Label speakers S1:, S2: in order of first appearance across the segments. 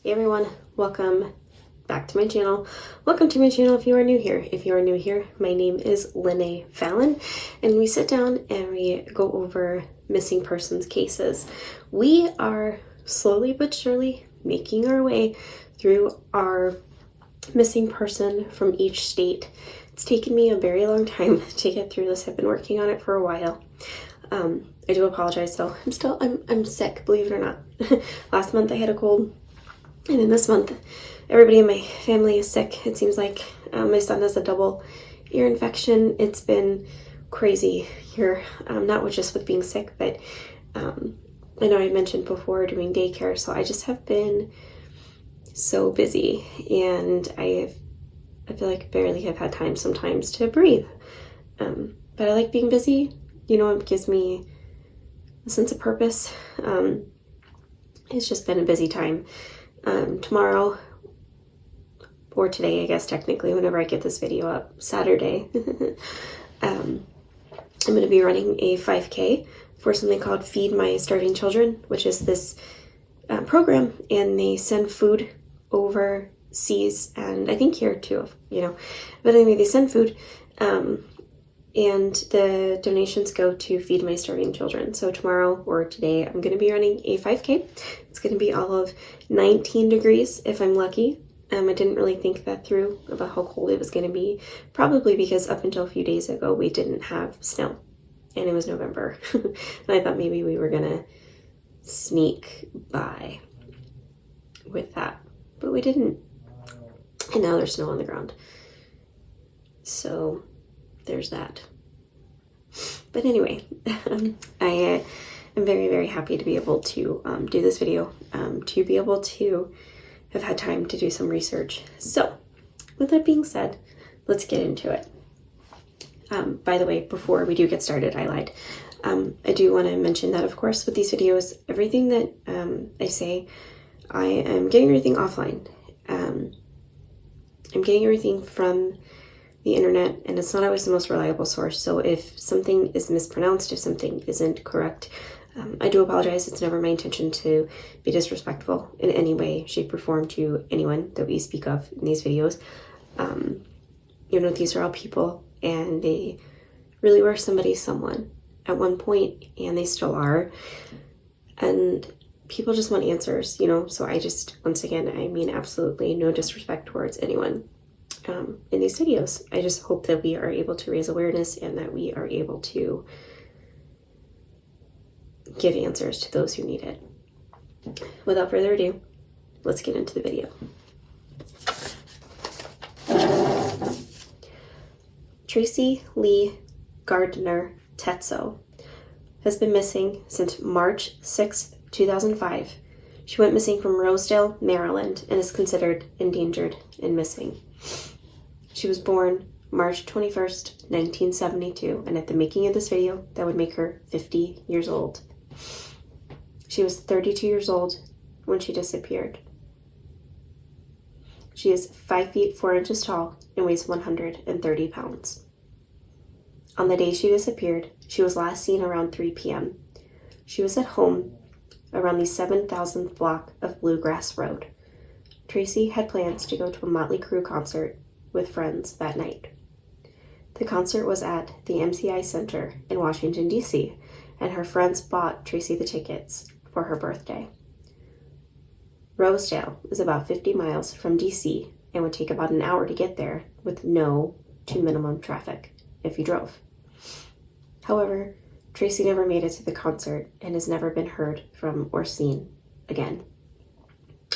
S1: Hey everyone, welcome back to my channel. Welcome to my channel if you are new here. If you are new here, my name is Lene Fallon, and we sit down and we go over missing persons cases. We are slowly but surely making our way through our missing person from each state. It's taken me a very long time to get through this. I've been working on it for a while. I do apologize though. I'm sick, believe it or not. Last month I had a cold. And then this month, everybody in my family is sick. It seems like my son has a double ear infection. It's been crazy here, not just with being sick, but I know I mentioned before doing daycare, so I just have been so busy, and I feel like I barely have had time sometimes to breathe. But I like being busy. You know, it gives me a sense of purpose. It's just been a busy time. Tomorrow, or today, I guess technically, whenever I get this video up, Saturday, I'm going to be running a 5K for something called Feed My Starving Children, which is this program, and they send food overseas, and I think here too, but anyway, they send food, and the donations go to Feed My Starving Children. So tomorrow or today, I'm going to be running a 5K. It's going to be all of 19 degrees if I'm lucky. I didn't really think that through about how cold it was going to be, probably because up until a few days ago, we didn't have snow, and it was November. And I thought maybe we were going to sneak by with that, but we didn't. And now there's snow on the ground. So there's that. But anyway, I am very, very happy to be able to do this video, to be able to have had time to do some research. So with that being said, let's get into it. By the way, before we do get started, I lied. I do want to mention that, of course, with these videos, everything that I say, I am getting everything offline. I'm getting everything from the internet, and it's not always the most reliable source. So if something is mispronounced, if something isn't correct, I do apologize. It's never my intention to be disrespectful in any way, shape, or form to anyone that we speak of in these videos. These are all people, and they really were someone at one point, and they still are. And people just want answers, so I just, once again, I mean absolutely no disrespect towards anyone in these videos. I just hope that we are able to raise awareness and that we are able to give answers to those who need it. Without further ado, let's get into the video. Tracey Lee Gardner Tetso has been missing since March 6th, 2005. She went missing from Rosedale, Maryland, and is considered endangered and missing. She was born March 21st, 1972, and at the making of this video, that would make her 50 years old. She was 32 years old when she disappeared. She is 5 feet 4 inches tall and weighs 130 pounds. On the day she disappeared, she was last seen around 3 p.m. She was at home around the 7,000th block of Bluegrass Road. Tracey had plans to go to a Motley Crue concert with friends that night. The concert was at the MCI Center in Washington, D.C., and her friends bought Tracey the tickets for her birthday. Rosedale is about 50 miles from D.C. and would take about an hour to get there with no to minimum traffic if you drove. However, Tracey never made it to the concert and has never been heard from or seen again.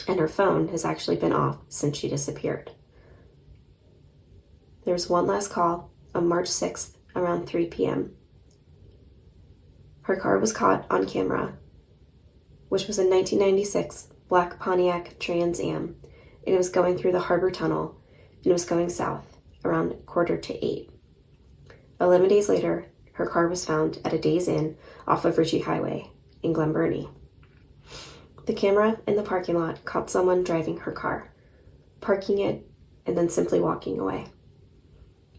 S1: And her phone has actually been off since she disappeared. There was one last call on March 6th around 3 p.m. Her car was caught on camera, which was a 1996 black Pontiac Trans Am, and it was going through the Harbor Tunnel, and it was going south around 7:45. 11 days later, her car was found at a Days Inn off of Ritchie Highway in Glen Burnie. The camera in the parking lot caught someone driving her car, parking it, and then simply walking away.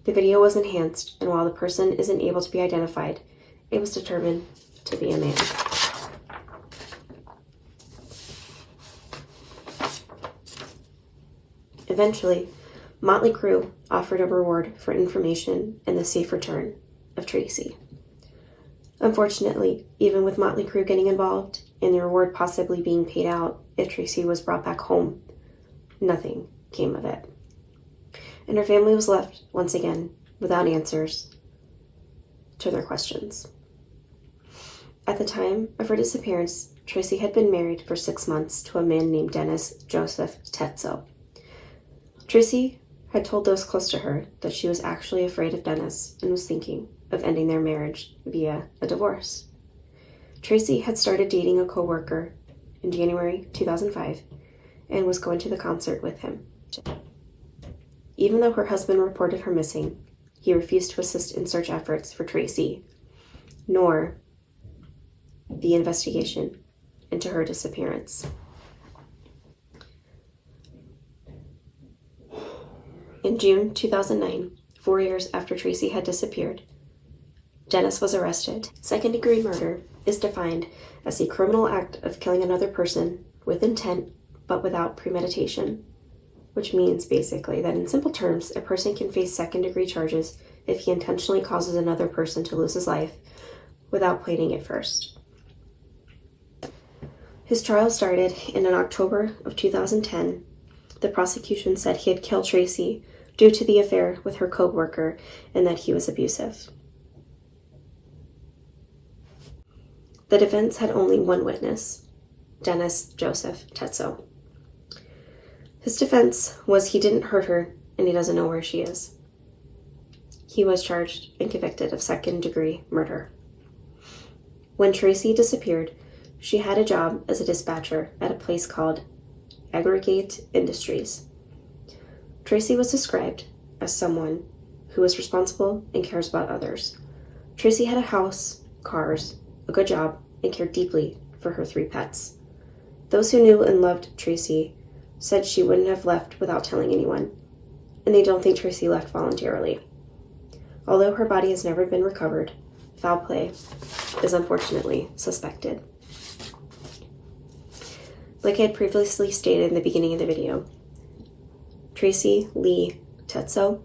S1: The video was enhanced, and while the person isn't able to be identified, it was determined to be a man. Eventually, Motley Crue offered a reward for information and the safe return of Tracey. Unfortunately, even with Motley Crue getting involved and the reward possibly being paid out if Tracey was brought back home, nothing came of it. And her family was left, once again, without answers to their questions. At the time of her disappearance, Tracey had been married for 6 months to a man named Dennis Joseph Tetso. Tracey had told those close to her that she was actually afraid of Dennis and was thinking of ending their marriage via a divorce. Tracey had started dating a co-worker in January 2005 and was going to the concert with him. Even though her husband reported her missing, he refused to assist in search efforts for Tracey, nor the investigation into her disappearance. In June 2009, 4 years after Tracey had disappeared, Dennis was arrested. Second-degree murder is defined as a criminal act of killing another person with intent but without premeditation, which means basically that in simple terms, a person can face second-degree charges if he intentionally causes another person to lose his life without planning it first. His trial started in October of 2010. The prosecution said he had killed Tracey due to the affair with her co-worker and that he was abusive. The defense had only one witness, Dennis Joseph Tetso. His defense was he didn't hurt her and he doesn't know where she is. He was charged and convicted of second-degree murder. When Tracey disappeared, she had a job as a dispatcher at a place called Aggregate Industries. Tracey was described as someone who was responsible and cares about others. Tracey had a house, cars, a good job, and cared deeply for her 3 pets. Those who knew and loved Tracey said she wouldn't have left without telling anyone, and they don't think Tracey left voluntarily. Although her body has never been recovered, foul play is unfortunately suspected. Like I had previously stated in the beginning of the video, Tracey Lee Tetso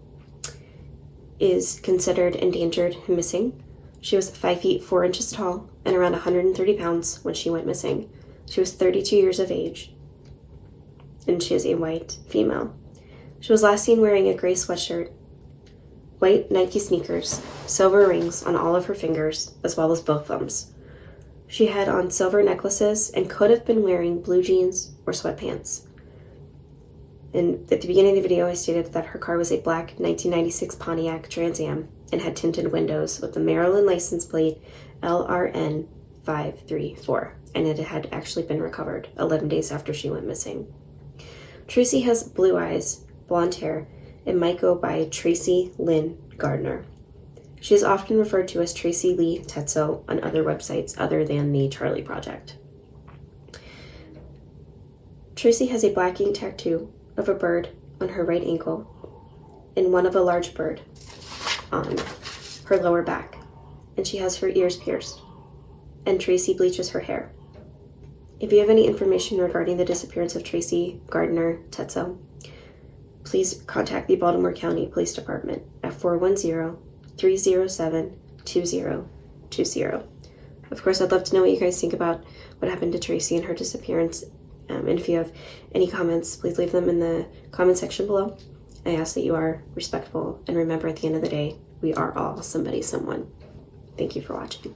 S1: is considered endangered and missing. She was 5 feet 4 inches tall and around 130 pounds when she went missing. She was 32 years of age, and she is a white female. She was last seen wearing a gray sweatshirt, white Nike sneakers, silver rings on all of her fingers, as well as both thumbs. She had on silver necklaces and could have been wearing blue jeans or sweatpants. And at the beginning of the video, I stated that her car was a black 1996 Pontiac Trans Am and had tinted windows with the Maryland license plate LRN 534, and it had actually been recovered 11 days after she went missing. Tracey has blue eyes, blonde hair, and might go by Tracey Lynn Gardner. She is often referred to as Tracey Lee Tetso on other websites other than the Charlie Project. Tracey has a black ink tattoo of a bird on her right ankle and one of a large bird on her lower back, and she has her ears pierced, and Tracey bleaches her hair. If you have any information regarding the disappearance of Tracey Gardner Tetso, please contact the Baltimore County Police Department at 410-307-2020. Of course, I'd love to know what you guys think about what happened to Tracey and her disappearance. And if you have any comments, please leave them in the comment section below. I ask that you are respectful, and remember, at the end of the day, we are all somebody, someone. Thank you for watching.